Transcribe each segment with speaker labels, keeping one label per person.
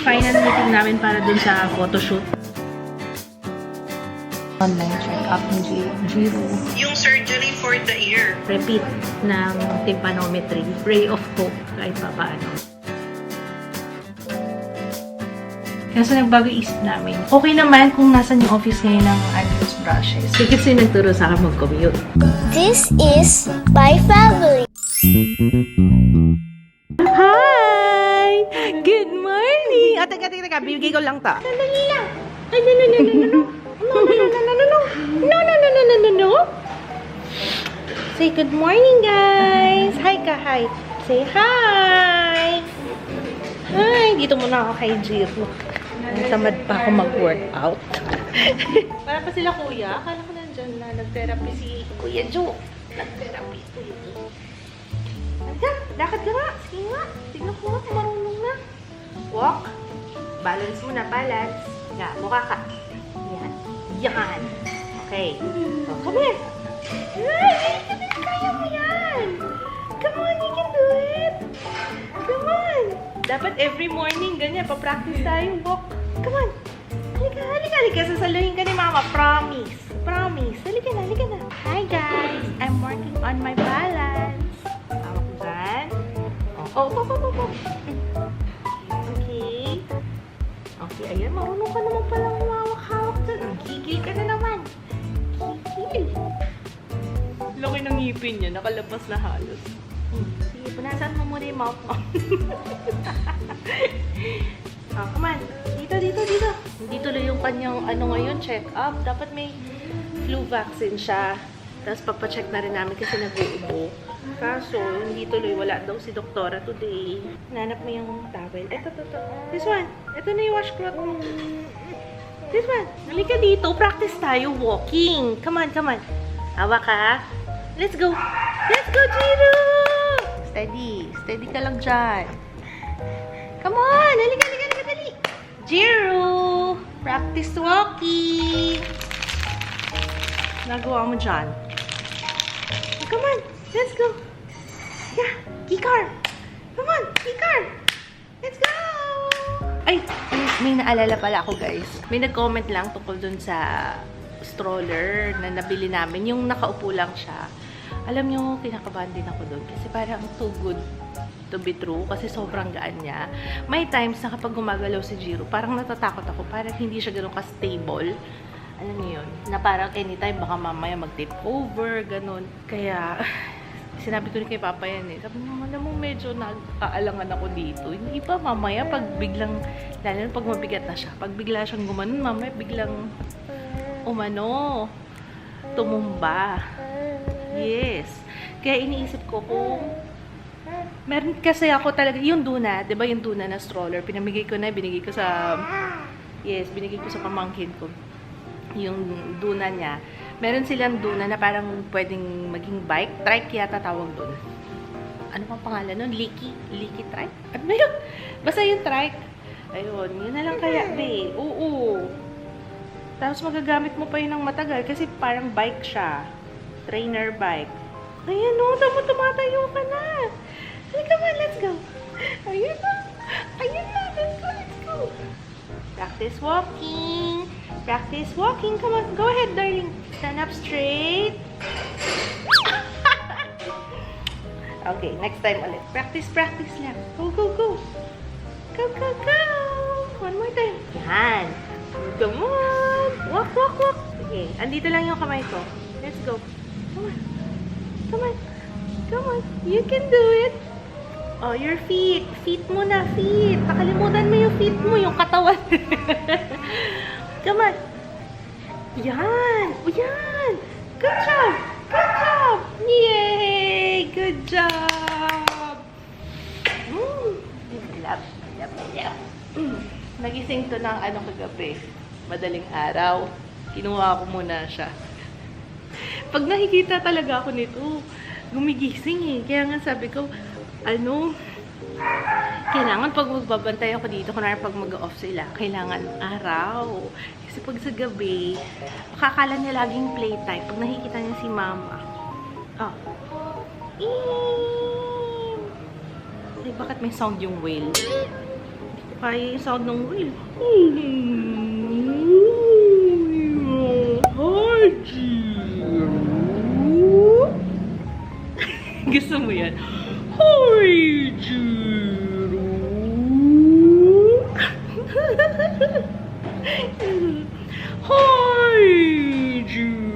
Speaker 1: Final meeting namin para dun sa photoshoot. Online check-up ni Jiro.
Speaker 2: Yung surgery for the ear.
Speaker 1: Repeat ng tympanometry. Ray of hope kahit pa paano. Kaso nagbago isip namin. Okay naman kung nasan yung office ngayon ng Andrews Brushes. Kasi nagturo sa akin mag-commute.
Speaker 3: This is my family.
Speaker 1: Hi! Good morning! O, teka. Bibigay ko lang to. Sandali lang. Ay, no. No. Say good morning, guys. Hi ka, hi. Say hi. Hi. Dito muna ako kay Jiro. Tamad pa ako mag-workout. Para pa sila kuya. Akala ko nandyan na nag-therapy si Kuya Joe. Nag-therapy. Halika, lakad ka nga. Sige nga. Tignan ko nga, marunong na. Walk. Balance muna, balance. Nga, mukha ka. Yan. Yan. Okay. Oh, come here. Ay, kaya mo yan. Come on, you can do it. Come on. Dapat every morning, ganyan, pa-practice tayo walk. Come on. Halika. Sasaluhin ka ni Mama. Promise. Halika na. Hi, guys. I'm working on my balance. Hawak ko dyan. Oh. Okay, ayan. Marunong ka naman palang humawak-hawak dyan. Gigil ka na naman. Gigil. Laki ng ngipin niya. Nakalabas na halos. Sige, punasan mo muna yung mouth mo. Oh, come on. Dito. Hindi tuloy yung kanyang ngayon, check-up. Dapat may flu vaccine siya. Tapos papacheck na rin namin kasi nag-uubo. Kaso, hindi tuloy. Wala daw si doktora today. Nanap mo yung towel. Ito. This one. Ito na yung washcloth mo. This one. Halika dito. Practice tayo walking. Come on. Hawak ka. Let's go, Jiro! Steady ka lang dyan. Come on! Halika, dali! Jiro! Practice walking! Nagawa mo dyan. Come on! Let's go! Yeah! Keycar! Come on! Keycar! Let's go! Ay! May naalala pala ako, guys. May nag-comment lang tungkol dun sa stroller na nabili namin. Yung nakaupo lang siya. Alam nyo, kinakabahan din ako doon. Kasi parang too good to be true. Kasi sobrang gaan niya. May times na kapag gumagalaw si Jiro, parang natatakot ako. Parang hindi siya ganun ka-stable. Alam niyo yun? Na parang anytime, baka mamaya mag-tip over, ganun. Kaya, sinabi ko rin kay Papa yan eh. Sabi niya, alam mo, medyo nag-aalangan ako dito. Hindi pa mamaya pag biglang, lalo na pag mabigat na siya. Pag bigla siyang gumanon, mamaya biglang tumumba. Yes. Kaya iniisip ko kung meron kasi ako talaga, yung Duna, di ba yung Duna na stroller, binigay ko sa pamangkin ko. Yung Duna niya. Meron silang Duna na parang pwedeng maging bike. Trike yata tawag doon. Ano pang pangalan nun? Leaky trike? Ano ba yun? Basta yung trike. Ayun, yun na lang kaya, be. Oo. Tapos magagamit mo pa yun ng matagal kasi parang bike siya. Trainer bike. Ayan o, tumatayo ka na. Come on, let's go. Ayun na, let's go. Practice walking. Come on, go ahead, darling. Stand up straight. Okay, next time ulit. Practice lang. Go. Go. One more time. Yan. Come on. Walk. Okay, andito lang yung kamay ko. Let's go. Come on. You can do it. Oh, your feet. Feet mo na, feet. Nakalimutan mo yung feet mo, yung katawan. Come on. Yan. Good job. Yay! Good job. Love. Nagising to ng kagabi. Madaling araw. Kinuha ko muna siya. Pag nakikita talaga ako nito, gumigising eh. Kaya nga sabi ko, kailangan pag magbabantay ako dito, kunwari pag mag-off sila, kailangan araw. Kasi pag sa gabi, makakala niya laging playtime. Pag nakikita niya si Mama, Ay, bakit may sound yung whale? kaya yung sound ng whale. Hi, Jiro. Gusto mo yan? Hi, Jiro. Hi, Jiro.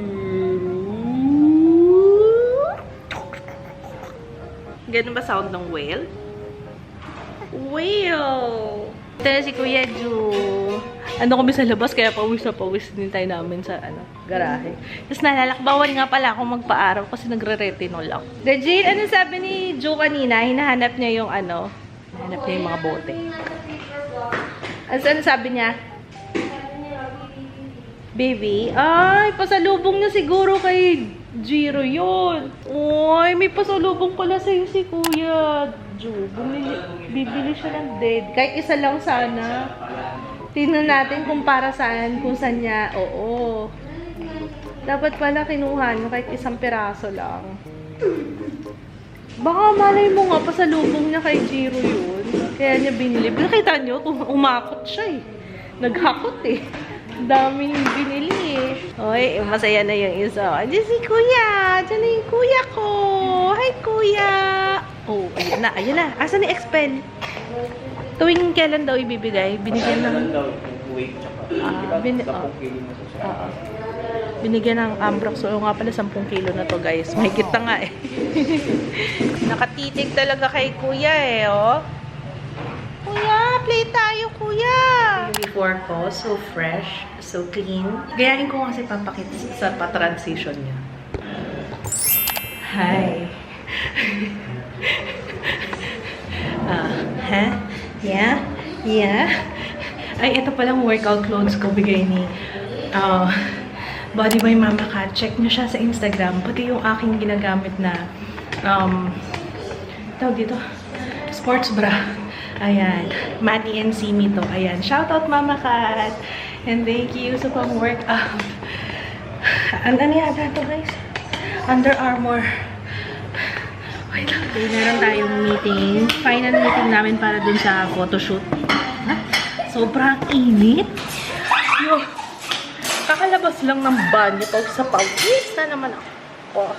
Speaker 1: Ganun ba sound ng whale? Whale! Ito na si Kuya Ju. Ano kami sa labas, kaya pawis na pawis din tayo namin sa garahe. Tapos nalalakbawan nga pala akong magpa-araw kasi nagre-retinol ako. Regine, ano sabi ni Ju kanina? Hinahanap niya yung hinahanap niya yung mga bote. Ano sabi niya? Baby? Ay, pasalubong niya siguro kay Jiro yun. Uy, may pasalubong pala sa'yo si Kuya Ju. Bibili siya ng dead. Kahit isa lang sana. Tingnan natin kung para saan, kung saan niya. Oo. Dapat pala kinuha niyo kahit isang piraso lang. Baka malay mo nga, pasalubong niya kay Jiro yun. Kaya niya binili. Nakita niyo, umakot siya eh. Naghakot eh. Daming binili eh. Oy, masaya na yung isa. Diyan si Kuya. Diyan na yung Kuya ko. Hi, Kuya. Oh, ayun na. Ayun na. Asan ni Expel? Tuwing kailan daw ibibigay? Binigyan ng... binigyan ng Ambrox. So, nga pala 10 kilo na to, guys. Mahigit na nga eh. Nakatitig talaga kay Kuya eh, oh. Kuya, play tayo, Kuya! Uniform ko, so fresh, so clean. Gayahin ko kasi papakit sa pa-transition niya. Hi! Yeah? Yeah? Ay, ito palang workout clothes ko bigay ni Body by Mama Kat. Check nyo siya sa Instagram. Pati yung aking ginagamit na tawag dito, sports bra. Ayan. Matty and Simi to. Ayan. Shoutout Mama Kat. And thank you sa pang-workout. Ano yata to, guys? Under Armour. Wait lang. Meron tayong meeting. Final meeting namin para dun sa photoshoot. Ha? Sobrang init. Yo. Kakalabas lang ng banyo. Pag sa pawis na naman ako.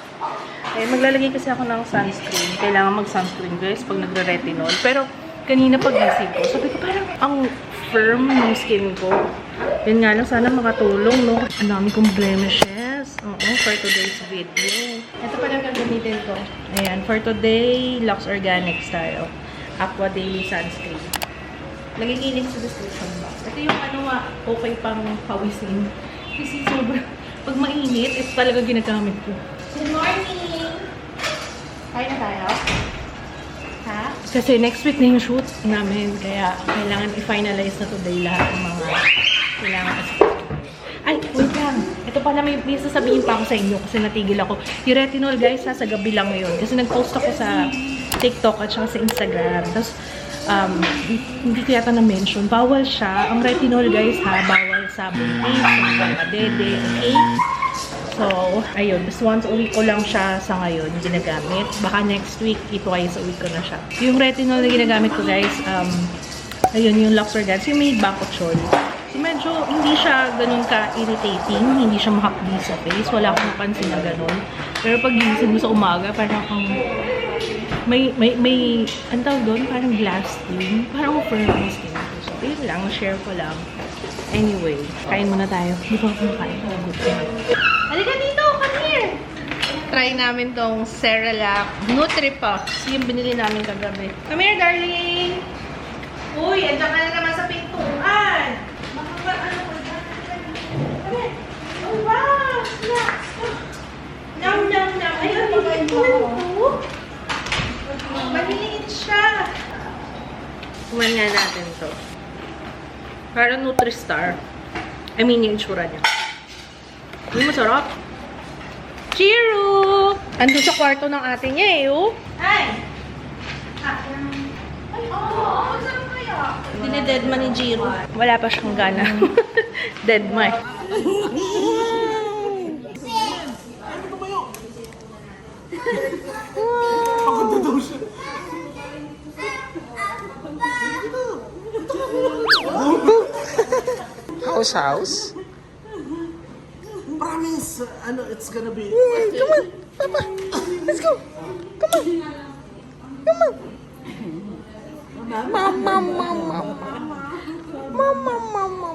Speaker 1: Eh, maglalagay kasi ako ng sunscreen. Kailangan mag-sunscreen, guys, pag nagre-retinol. Pero, kanina pag-gising ko, sabi ko parang ang firm ng skin ko. Yan nga lang, sana makatulong, no? Ang dami kong blemishes. Oo, for today's video. Ito pa lang gagamitin ko. Ayan, for today, Lux Organics tayo. Aqua Daily Sunscreen. Lagay ko link sa description box. Ito yung okay pang pawisin. Kasi sobrang, pag mainit, ito talaga ginagamit ko. Good morning! Kain na tayo? Ha? Kasi next week na yung shoot namin. Kaya kailangan i-finalize na today lahat ng mga kailangan kasi. Ay, wait lang. Ito pala may sasabihin pa ako sa inyo kasi natigil ako. Yung retinol, guys, sa gabi lang ngayon. Kasi nag-post ako sa TikTok at saka sa Instagram. Tapos, hindi ko yata na-mention. Bawal siya. Ang retinol, guys, ha? Bawal sa buntis, sa mga dede, okay? So, ayun. Just once a week ko lang siya sa ngayon ginagamit. Baka next week, twice a week ko na siya. Yung retinol na ginagamit ko, guys, ayun, yung Lux Organics, yung may bakotsyol. So, medyo hindi siya ganun ka-irritating. Hindi siya mahapdi sa face. Wala akong napansin na ganun. Pero pag gising mo sa umaga, parang may ang tawag doon, parang blasting. Parang firm ang skin ko. So, yun lang. Share ko lang. Anyway, kain muna tayo. Hindi pa ako makain. Halika dito! Come here! Try namin tong Cerelac Nutripuff. Yung binili namin kagabi. Come here, darling! Uy, andyan ka na naman sa pintuan! Ano ko dyan? Come here! Oh, wow! Snacks! Nom, nom, nom! Ayun, ito ko. Maliliit siya! Kuman nga natin to. Parang Nutristar. I mean, yung itsura niya. Uy, masarap. Chiro! Andun sa kwarto ng ate niya eh, oh. Ay! Ay, oh! Masarap kaya? Dine-deadma ni Jiro. Wala pa siyang gana. Deadma eh. Pagod na daw siya.
Speaker 4: house?
Speaker 5: Promise, it's gonna be...
Speaker 4: Come on, Papa. Let's go. Come on. Come on. Mama, mama. Mama, mama.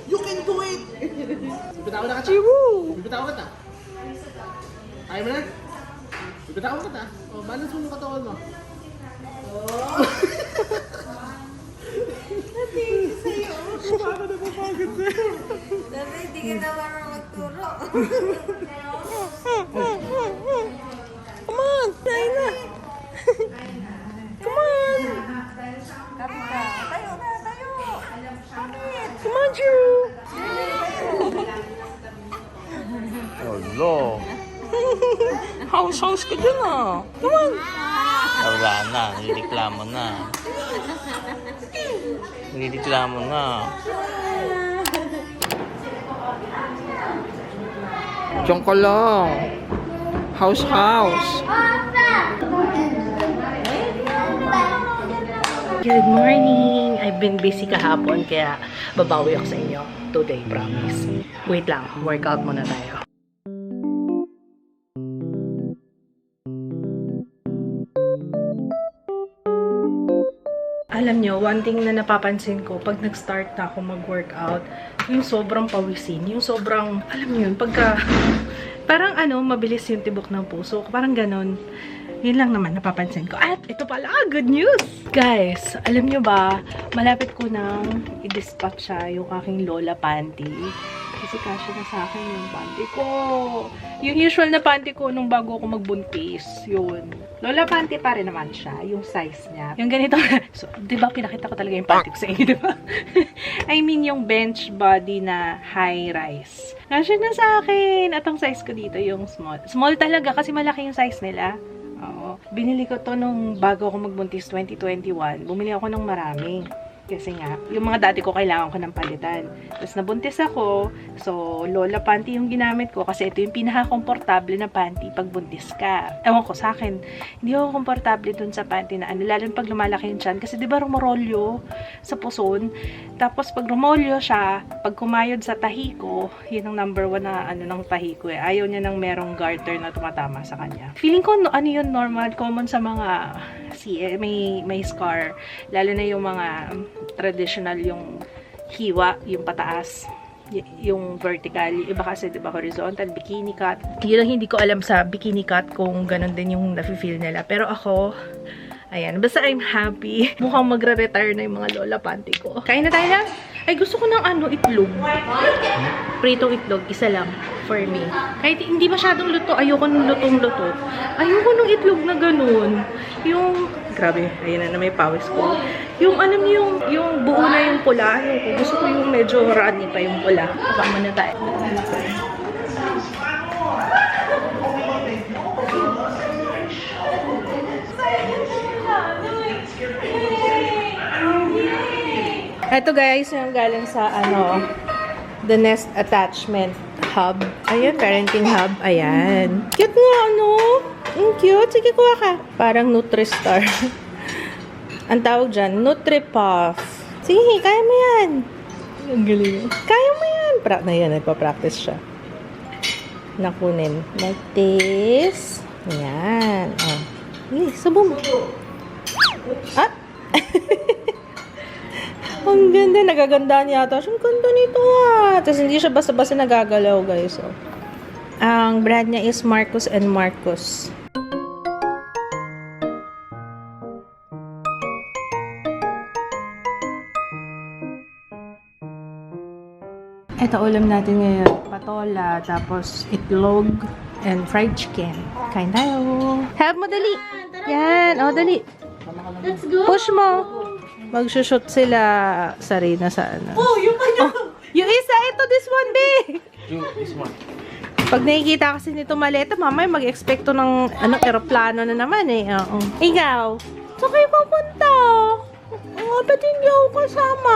Speaker 5: You can do it! Bibitawan na ka ta. Bibitawan ka ta. Ayaw mo na? Bibitawan ka ta. O, balance mo yung katawan mo.
Speaker 4: Come on, tayo na. Come on. Come on, Drew.
Speaker 6: Hello.
Speaker 4: House ka dyan ah. Come on.
Speaker 6: Wala na, nilireklamo na. Nilireklamo na.
Speaker 4: Diyan ka lang. House.
Speaker 1: Good morning! I've been busy kahapon kaya babawi ako sa inyo. Today, promise. Wait lang, workout muna tayo. Alam nyo, one thing na napapansin ko, pag nag-start na ako mag-workout, yung sobrang pawisin, yung sobrang, alam nyo yun, pagka, parang mabilis yung tibok ng puso, parang ganon. Yun lang naman napapansin ko. At ito pala, good news! Guys, alam nyo ba, malapit ko nang i-dispatch yung aking Lola panty. Kasi kasya na sa akin yung panty ko. Yung usual na panty ko nung bago ako magbuntis. Yun. Lola panty pa rin naman siya. Yung size niya. Yung ganito. So, diba pinakita ko talaga yung panty ko sa inyo, diba? I mean yung bench body na high rise. Kasya na sa akin. At ang size ko dito yung small. Small talaga kasi malaki yung size nila. Oo. Binili ko to nung bago ako magbuntis 2021. Bumili ako ng marami. Kasi nga, yung mga dati ko kailangan ko ng palitan. Tapos nabuntis ako, so Lola panty yung ginamit ko kasi ito yung pinaka-komportable na panty pag buntis ka. Ewan ko sa akin, hindi ako komportable dun sa panty na lalo pag lumalaki yung tiyan. Kasi di ba rumorolyo sa puson? Tapos pag rumolyo siya, pag kumayod sa tahi ko, yun ang number 1 na ng tahi ko eh. Ayaw niya ng merong garter na tumatama sa kanya. Feeling ko yun normal, common sa mga may scar. Lalo na yung mga traditional yung hiwa, yung pataas, yung vertical. Iba kasi, diba, horizontal, bikini cut. Yun ang hindi ko alam sa bikini cut kung ganun din yung nafe-feel nila. Pero ako, ayan, basta I'm happy. Mukhang magre-retire na yung mga Lola panty ko. Kain na tayo na? Ay, gusto ko ng itlog. Pritong itlog, isa lang for me. Kahit hindi masyadong luto, ayoko ng lutong-luto. Ayoko ng itlog na ganun. Yung, grabe, ayan na may pawis ko. Yung, alam niyo, yung buo na yung pula. Yung, gusto ko yung medyo runny pa yung pula. Tama na tayo. Ito guys, yung galing sa The Nest Attachment Hub. Ayan, parenting hub. Ayan. Cute nga, cute. Sige, kuha ka. Parang Nutri-Star. Ang tawag dyan, Nutri-Puff. Sige, kaya mo yan. Ang galing. Kaya mo yan. Ayan, nagpa-practice siya. Nakunin. Like this. Ayan. Oh. Subo mo. Ah! Ang ganda, nagagandaan yata. Ang ganda nito Tapos hindi siya basta-basta nagagalaw, guys. Oh. Ang brand niya is Marcus & Marcus. Ito ulam natin ngayon. Patola, tapos itlog, and fried chicken. Kain tayo. Help mo, dali. Yan. O, dali.
Speaker 3: Let's go.
Speaker 1: Push mo. Magsushoot sila Sarina sa yung isa, ito, this one, be.
Speaker 6: This one.
Speaker 1: Pag nakikita kasi nito maleta, mamay mag-expect to ng eroplano na naman eh. Oo. Ikaw, saan kayo pupunta? Ba't hindi ako kasama?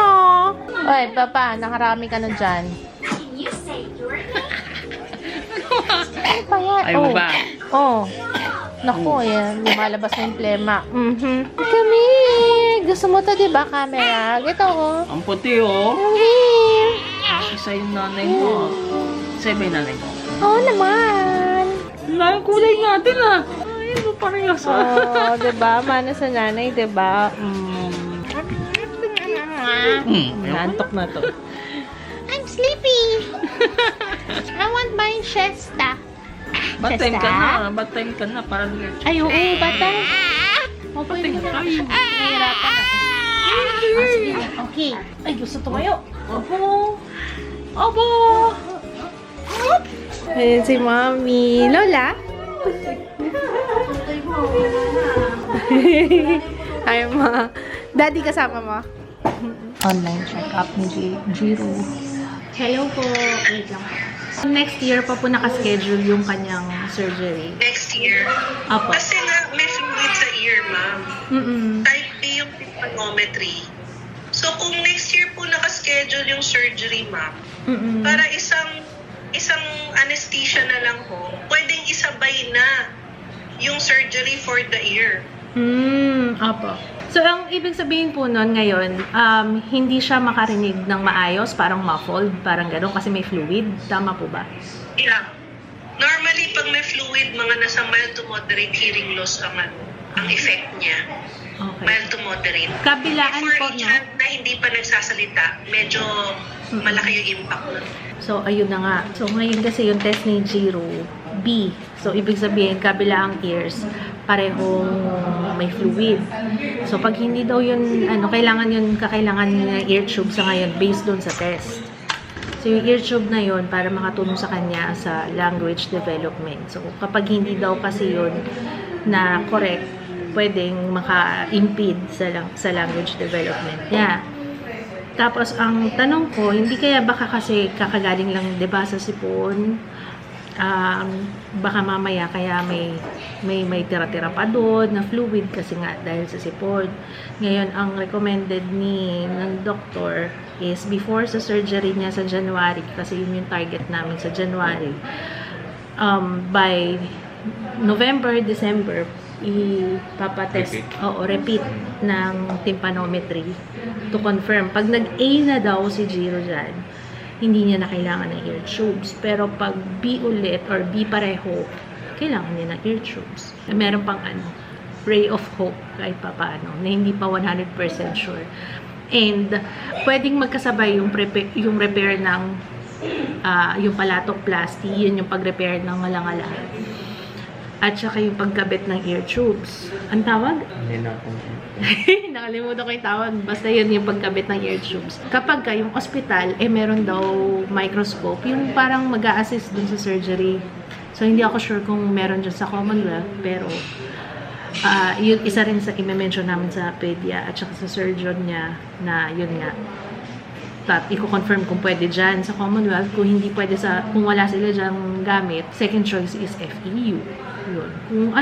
Speaker 1: Oy, papa, nakarami ka na dyan.
Speaker 3: You say your
Speaker 1: Ano pa yan?
Speaker 6: Ayaw mo ba?
Speaker 1: Oh. Naku, lumalabas na yung plema. Come here. gusto mo to, di ba, camera? Ito, oh.
Speaker 6: Ang puti, oh.
Speaker 1: Yung hair.
Speaker 6: Isa yung nanay mo. Isa ba yung nanay mo?
Speaker 1: Oo naman.
Speaker 6: Ang kulay natin, ah. Ay, ano parehas,
Speaker 1: Oo, di ba? Mana sa nanay, di ba?
Speaker 6: Nantok na to.
Speaker 1: I'm sleepy. I want my siesta.
Speaker 6: Batain ka na. Batain ka na. Para
Speaker 1: Ay, oo, bata. Okay, nahihirapan ako. Okay. Ay, gusto tumayo. Opo. Opo. Ayan si Mommy. Lola? Ay, ma. Daddy kasama mo? Online check-up ni Jiro. Hello po. Wait lang. Next year pa po nakaschedule yung kanyang surgery.
Speaker 2: Next year.
Speaker 1: Apo.
Speaker 2: Kasi nga, may fluid sa ear, ma'am. Type B yung tympanometry. So, kung next year po nakaschedule yung surgery, ma'am, para isang anesthesia na lang ho, pwedeng isabay na yung surgery for the ear.
Speaker 1: Apo. So, ang ibig sabihin po nun ngayon, hindi siya makarinig ng maayos, parang muffled, parang gano'n, kasi may fluid. Tama po ba?
Speaker 2: Yeah. Normally, pag may fluid, mga nasa mild to moderate hearing loss ang effect niya.
Speaker 1: Okay.
Speaker 2: Mild to moderate.
Speaker 1: Kabilaan
Speaker 2: For
Speaker 1: po,
Speaker 2: a
Speaker 1: no?
Speaker 2: child na hindi pa nagsasalita, medyo malaki yung impact nun.
Speaker 1: So, ayun na nga. So, ngayon kasi yung test ni Jiro, B. So, ibig sabihin, kabilang ears, parehong may fluid. So, pag hindi daw yun, kakailangan ng ear tube sa ngayon based doon sa test. So, yung ear tube na yun, para makatulong sa kanya sa language development. So, kapag hindi daw kasi yun na correct, pwedeng maka-impede sa language development niya. Tapos, ang tanong ko, hindi kaya baka kasi kakagaling lang, diba, sa sipon, baka mamaya kaya may tira-tira pa doon na fluid kasi nga dahil sa sipon. Ngayon, ang recommended ng doktor is before sa surgery niya sa January, kasi yun yung target namin sa January, by November, December, ipapatest, repeat ng tympanometry to confirm. Pag nag-A na daw si Jiro dyan, hindi niya na kailangan ng ear tubes. Pero pag B ulit or B pareho, kailangan niya ng ear tubes. Meron pang ray of hope kahit pa paano, na hindi pa 100% sure. And pwedeng magkasabay yung repair ng yung palatoplasty, yun yung pag-repair ng ngalangalan. At saka yung pagkabit ng ear tubes. Ang tawag?
Speaker 6: Hindi na ako.
Speaker 1: Nakalimutan ko yung tawag. Basta yun yung pagkabit ng ear tubes. Kapag yung hospital, meron daw microscope, yung parang mag-a-assist dun sa surgery. So, hindi ako sure kung meron dyan sa Commonwealth, pero yun, isa rin sa i-mention namin sa pedia at saka sa surgeon niya na yun nga. I-confirm kung pwede dyan sa Commonwealth. Kung hindi pwede kung wala sila dyan gamit, second choice is FEU. Yun.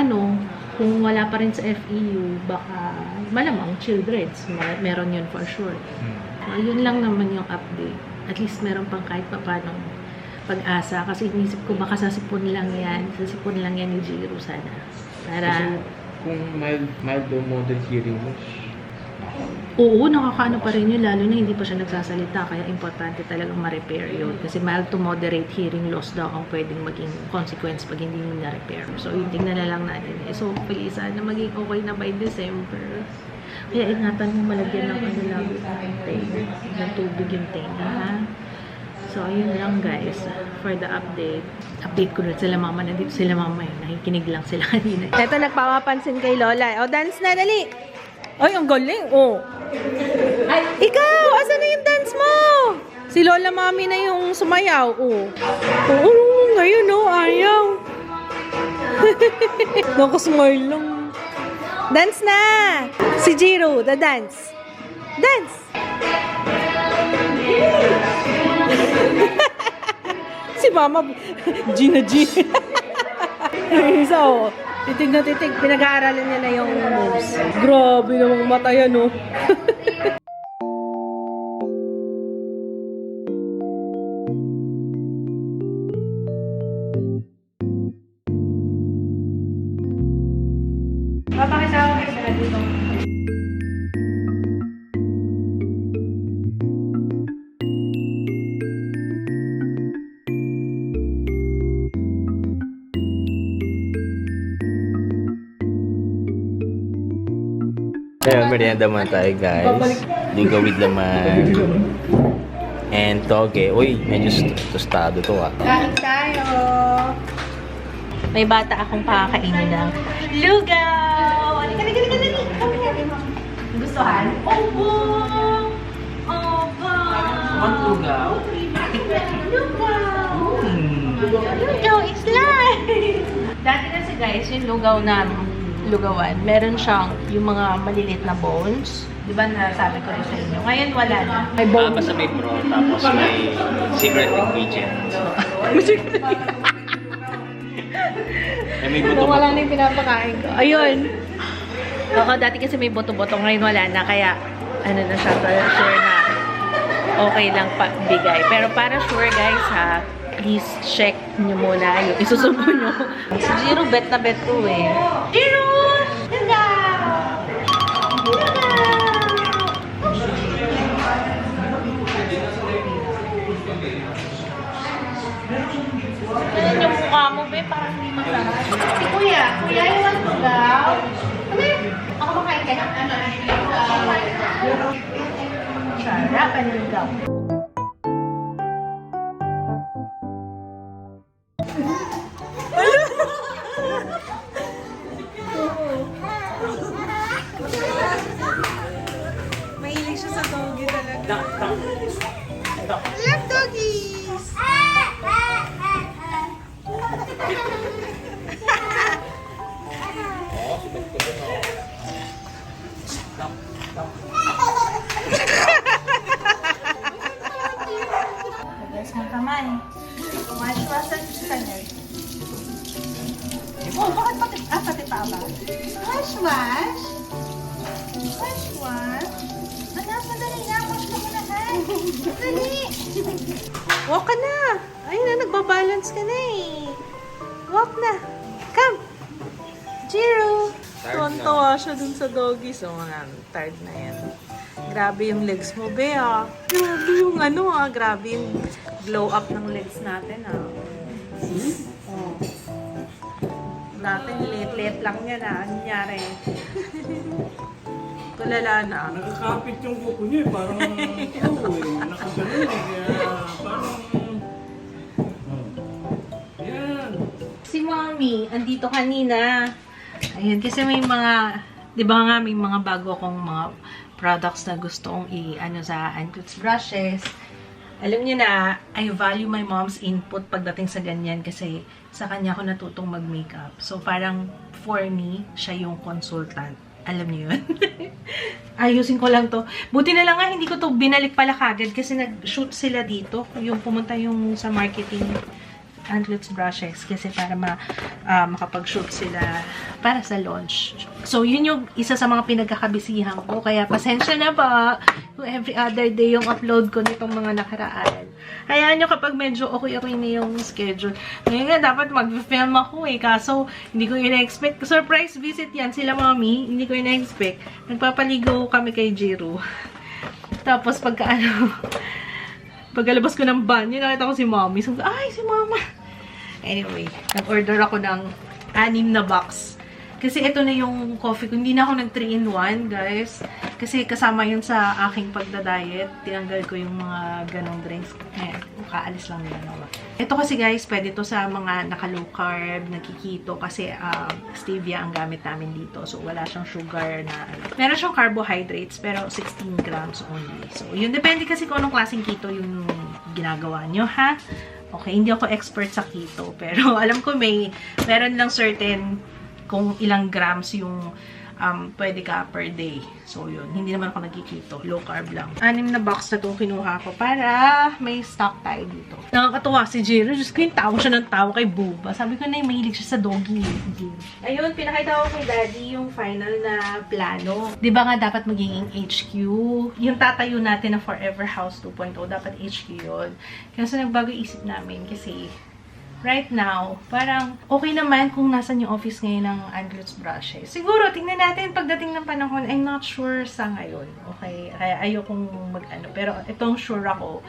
Speaker 1: Kung wala pa rin sa FEU, baka malamang children's. Meron yun for sure. So, yun lang naman yung update. At least meron pang kahit pa paano pag-asa. Kasi inisip ko baka sa sipon lang yan. Sa sipon lang yan ni Jiro sana. Para...
Speaker 6: Kung mild to moderate hearing loss,
Speaker 1: Oo, nakakaano pa rin yun, lalo na hindi pa siya nagsasalita, kaya importante talagang ma-repair yun. Kasi mild to moderate hearing loss daw ang pwedeng maging consequence pag hindi nyo na-repair. So, yung tingnan na lang natin. So, hopefully, sana maging okay na by December. Kaya ingatan mo malagyan ng ng tubig yung tenga, ha? So, ayun lang guys, for the update. Update ko na sila mama, nandito sila mama yun. Nakikinig lang sila kanina. Ito, nagpapapansin kay Lola. O, dance na, dali! Ay, ang galing, oh. Ay, ikaw, asan na yung dance mo? Si Lola Mami na yung sumayaw, oh. Oo, ngayon, oh, ayaw. Nakasmile lang. Dance na! Si Jiro, the dance. Dance! Si Mama, Gina G. So, titig na titig. Pinag-aaralan niya na yung moves. Grabe namang mata yan, oh. Papakisama ko sila dito.
Speaker 4: Ayun, merienda muna tayo guys. Liga with laman. And toge. Uy, medyo tostado to ah.
Speaker 1: Kain tayo! May bata akong pakakainin ng lugaw! Halika, halika, halika, halika! Come here. Gustuhan? Opo! Opo!
Speaker 6: What lugaw?
Speaker 1: Lugaw! Lugaw is life! Dati kasi guys, yung lugaw na lugawan, meron siyang yung mga maliliit na bones. Di ba nasabi ko rin sa inyo? Ngayon wala na. May bones.
Speaker 4: Basta may pro, tapos may secret ingredient. May buto
Speaker 1: Wala na yung pinapakain ko. Ayun. Oo, dati kasi may boto-boto. Ngayon wala na. Kaya, ano na siya, sure na okay lang bigay. Pero para sure guys ha, please check nyo muna yung isusubo nyo. Si Jiro, bet na bet ko eh. Jiro! Hello! Ano yung mukha mo, be? Parang hindi masarap. Si Kuya. Kuya, yung ang lugaw. Ano yun? Ako makain ka na? Ano? Sarap ang lugaw. Mahilig siya sa doggy talaga. Love doggies! Guys, ng kamay. Wash-wash ang standard. Oh, bakit pati pa ba? Wash-wash? Wash-wash? Anak, madali na. Wash ka muna, ha? Madali! Walk ka na! Ayun na, nagbabalance ka na eh. Walk na. Come! Jiro! Tuwan-tawa siya dun sa doggy. So, tired na yan. Grabe yung legs mo, be, ah. Grabe yung ano, ah. Grabe yung glow up ng legs natin, ah. Oh. Natin, late-late lang yan, ah. Ano nangyari? Tulala na.
Speaker 5: Nakakapit yung kuko niya eh. Parang nakaganon eh. Kaya parang... Yan.
Speaker 1: Si Mommy, andito kanina. Ayun, kasi may mga, di ba nga, may mga bago akong mga products na gusto kong i-ano sa Anklets brushes. Alam niyo na, I value my mom's input pagdating sa ganyan kasi sa kanya ako natutong mag-makeup. So, parang for me, siya yung consultant. Alam niyo yun? Ayusin ko lang to. Buti na lang nga, hindi ko to binalik pala kagad kasi nag-shoot sila dito. Yung pumunta yung sa marketing Anklets brushes kasi para makapag-shoot sila para sa launch. So, yun yung isa sa mga pinagkakabisihan ko. Kaya, pasensya na ba kung every other day yung upload ko nitong mga nakaraan. Hayaan nyo kapag medyo okay na yung schedule. Ngayon nga, dapat mag-film ako eh. Kaso, hindi ko ina-expect. Surprise visit yan sila, Mommy. Hindi ko ina-expect. Nagpapaligo kami kay Jiro. Tapos, pagkalabas ko ng banyo, nakita ko si Mommy. So, ay, si Mama. Anyway, nag-order ako ng 6 na box. Kasi ito na yung coffee ko. Hindi na ako nag 3-in-1, guys. Kasi kasama yun sa aking pagda-diet. Tinanggal ko yung mga ganong drinks. Ayan, kaalis lang nila naman. Ito kasi guys, pwede to sa mga naka-low carb, nakikito. Kasi stevia ang gamit namin dito. So, wala siyang sugar na meron siyang carbohydrates, pero 16 grams only. So, yun. Depende kasi kung anong klaseng keto yung ginagawa nyo, ha? Okay, hindi ako expert sa keto. Pero alam ko meron lang certain kung ilang grams yung pwede ka per day. So, yun. Hindi naman ako nagkikito. Low carb lang. 6 na box na itong kinuha ko para may stock tayo dito. Nakakatuwa si Jiro. Diyos ko, yung tawa siya ng tawa kay Buba. Sabi ko na yung mahilig siya sa doggy. Ayun, pinakita ko kay Daddy yung final na plano. Diba nga dapat magiging HQ? Yung tatayo natin na Forever House 2.0, dapat HQ yun. Kasi nagbago isip namin kasi right now, parang okay naman kung nasan yung office ngayon ng Anklets brushes. Siguro, tingnan natin pagdating ng panahon. I'm not sure sa ngayon. Okay? Kaya ayokong mag-ano. Pero itong sure ako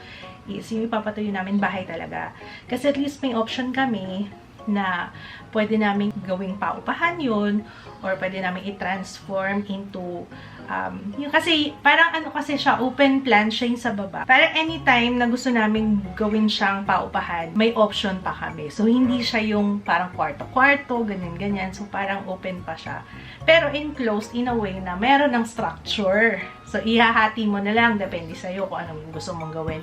Speaker 1: is yung ipapatayo namin bahay talaga. Kasi at least may option kami na pwede namin gawing paupahan yun or pwede namin i-transform into yung kasi parang ano kasi siya, open plan siya yung sa baba. Parang anytime na gusto namin gawin siyang paupahan, may option pa kami. So, hindi siya yung parang kwarto-kwarto, ganyan-ganyan. So, parang open pa siya. Pero enclosed in a way na meron ng structure. So, ihahati mo na lang, depende sa'yo kung anong gusto mong gawin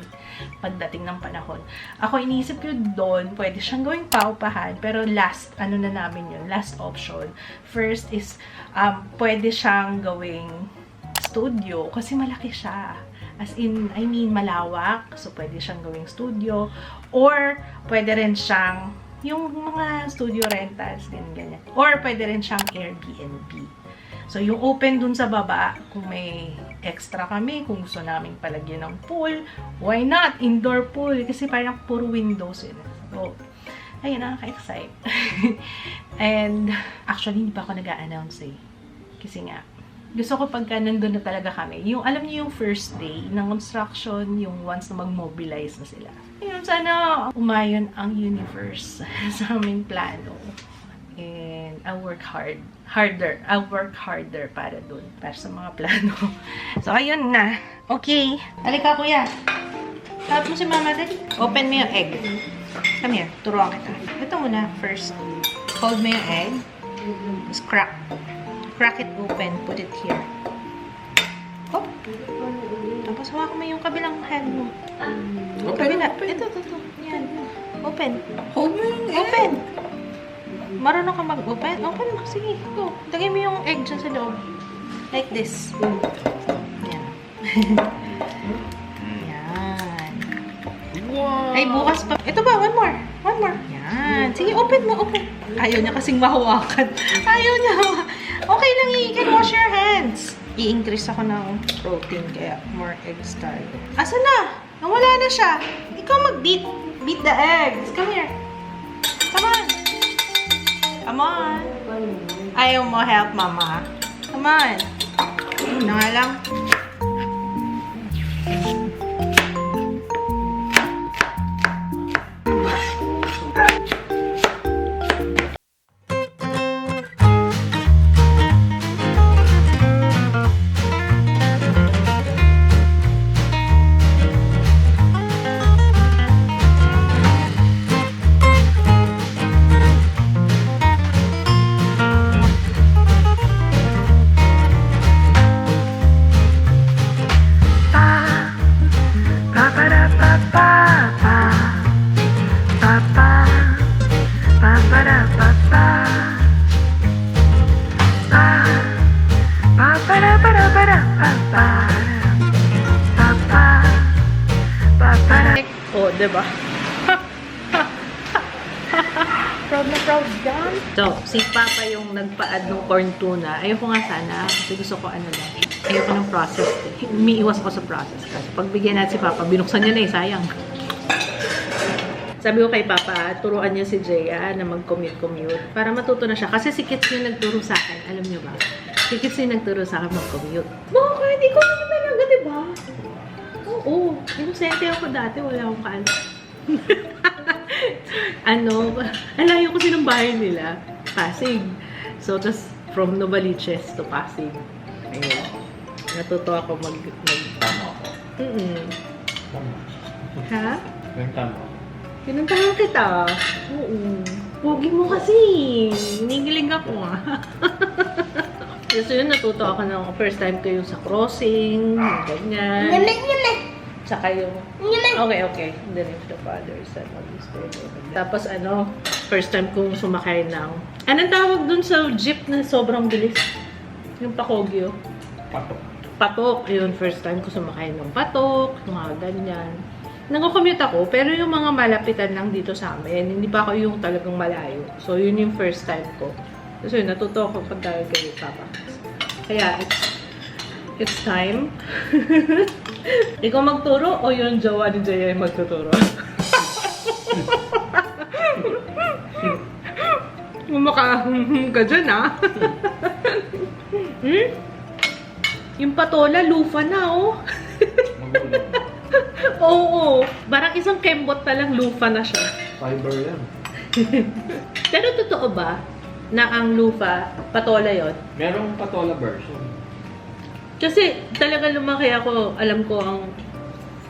Speaker 1: pagdating ng panahon. Ako, iniisip ko doon, pwede siyang gawing paupahan, pero last, ano na namin yun, last option. First is, pwede siyang gawing studio, kasi malaki siya. As in, I mean, malawak. So, pwede siyang gawing studio. Or, pwede rin siyang, yung mga studio rentals, ganyan. Or, pwede rin siyang Airbnb. So, yung open dun sa baba, kung may extra kami, kung gusto namin palagyan ng pool, why not? Indoor pool. Kasi parang puro windows yun. So, ayun, nakaka-excite. And, actually, hindi pa ako nag-a-announce eh. Kasi nga, gusto ko pagka nandun na talaga kami. Yung, alam niyo yung first day ng construction, yung once na mag-mobilize na sila. Ayun, sana umayon ang universe sa aming plano. And I'll work harder para dun, para sa mga plano. So, ayun na. Okay. Halika, kuya. Help mo si mama, dali. Open mo yung egg. Come here. Turuan kita. Ito muna, first. Hold mo yung egg. Just crack it open. Put it here. Oh. Tapos hawakan mo yung kabilang hand mo. Kabila. Ito. Yan. Open.
Speaker 5: Hold mo yung egg.
Speaker 1: Open. Marunong ka mag-open? Open mo. Sige. Go. Lagay mo yung egg dyan sa loob. Like this. Yan. Yan.
Speaker 5: Wow.
Speaker 1: Ay, bukas pa. Ito ba? One more. Yan. Sige, open mo. Open. Ayaw niya kasing mahawakan. Ayaw niya. Okay lang, you can wash your hands. I-increase ako ng protein, kaya more eggs tayo. Asa na? Nawala na siya. Ikaw mag-beat. Beat the eggs. Come here. Come on. Come on. Ayaw mo help, mama. Come on. Na nga lang. Oh, diba? Proud na proud yan. So, si Papa yung nagpa-add ng corn tuna. Ayoko nga sana. Kasi gusto ko ano lang. Ayoko ng process. Umiiwas ako sa process. Kasi pag bigyan natin si Papa, binuksan niya na eh. Sayang. Sabi ko kay Papa, turuan niya si Jaya na mag-commute. Para matuto na siya. Kasi si Kits yung nagturo sa akin. Alam niyo ba? Si Kits yung nagturo sa akin mag-commute. Bakit? Ikaw naman talaga, diba? Oo. Inosente ako dati. Wala akong kaalam. Alayo kasi ng bahay nila. Pasig. So, tas from Novaliches to Pasig. Ayun. Natuto ako
Speaker 4: Tama ako.
Speaker 1: Ha?
Speaker 4: Yung tama.
Speaker 1: Pinuntahan kita. Oo. Pogi mo kasi. Nigilig ako ah. So yun, natuto ako ng first time ko yung sa crossing, ganyan. Saka yung, okay. In the name of the Father, Son, Holy Spirit. Tapos first time kong sumakay ng, anong tawag dun sa jeep na sobrang bilis? Yung pakogyo. Patok. Yun, first time ko sumakay ng patok, mga ganyan. Nag-commute ako, pero yung mga malapitan lang dito sa amin, hindi pa ako yung talagang malayo. So, yun yung first time ko. So, yun, natuto ako pag kay Papa. Kaya, it's time. Ikaw magturo o yung jowa ni Jaya yung magtuturo? Mumaka ka dyan, ah. Yung patola, lufa na, oh. Oo. Parang isang kembot pa lang, lufa na siya.
Speaker 5: Fiber yan.
Speaker 1: Pero totoo ba na ang lupa, patola yon?
Speaker 4: Merong patola version.
Speaker 1: Kasi talaga lumaki ako, alam ko ang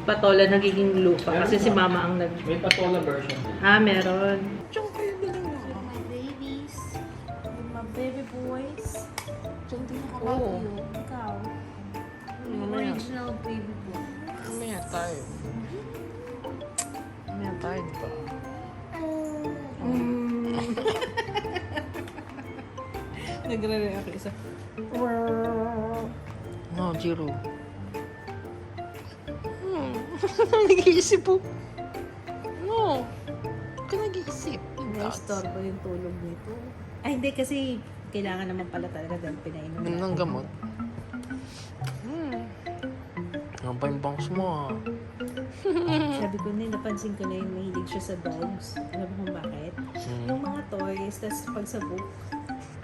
Speaker 1: patola nagiging lupa. Kasi si mama ang nag...
Speaker 4: May patola version.
Speaker 1: meron.
Speaker 3: My babies. With my baby boys. Diyan din
Speaker 5: Oo.
Speaker 3: nakapag Ikaw. Yung
Speaker 5: Mamaya.
Speaker 3: original baby boy.
Speaker 5: Mamaya tayo. Mamaya tayo pa.
Speaker 1: Nagre-react ako isa.
Speaker 5: No, Jiro. Nag-iisip po. No. Huwag ka nag-iisip.
Speaker 1: Na-istorbo yung tulog nito. Ay, hindi kasi kailangan naman pala talaga dahil pinainom
Speaker 5: Ganun ang gamot. Ano pa yung bangs mo ah?
Speaker 1: Sabi ko na, napansin ko na yung mahilig siya sa dogs. Alam mo kung bakit? Yung mga toys, tas pagsabog.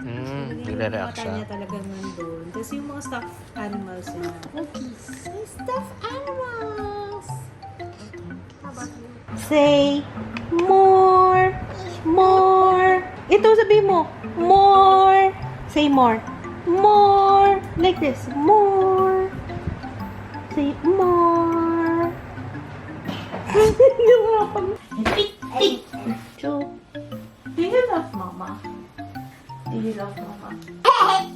Speaker 5: Nagre-react
Speaker 1: Yung mata
Speaker 5: siya.
Speaker 1: niya talagang nandun. Tapos yung mga stuffed animals niya.
Speaker 3: Cookies. Stuffed animals. How about you?
Speaker 1: Say, more, more. Ito, sabi mo, more. Say more. More. Like this, more. Say more. Joe, do you love mama? Do you love mama? Hey!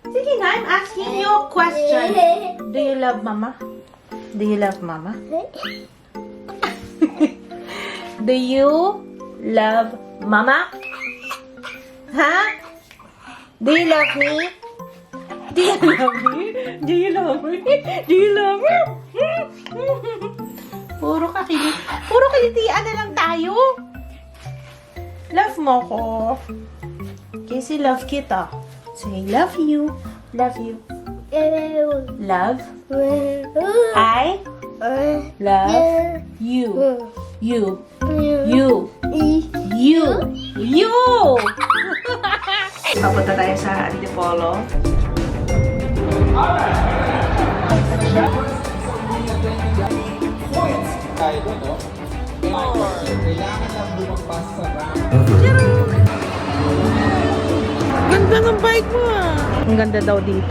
Speaker 1: Sige na, I'm asking you a question. Do you love mama? Do you love mama? Do you love mama? Huh? Do you love me? Do you love me? Do you love me? Do you love me? Puro kilitian na lang tayo. Love mo ko. Kasi love kita. Say, love you. Love you. Love. I love you. You. You. You. Papunta tayo sa Antipolo.
Speaker 5: Ganda ng bike mo ah.
Speaker 1: Ang ganda daw dito.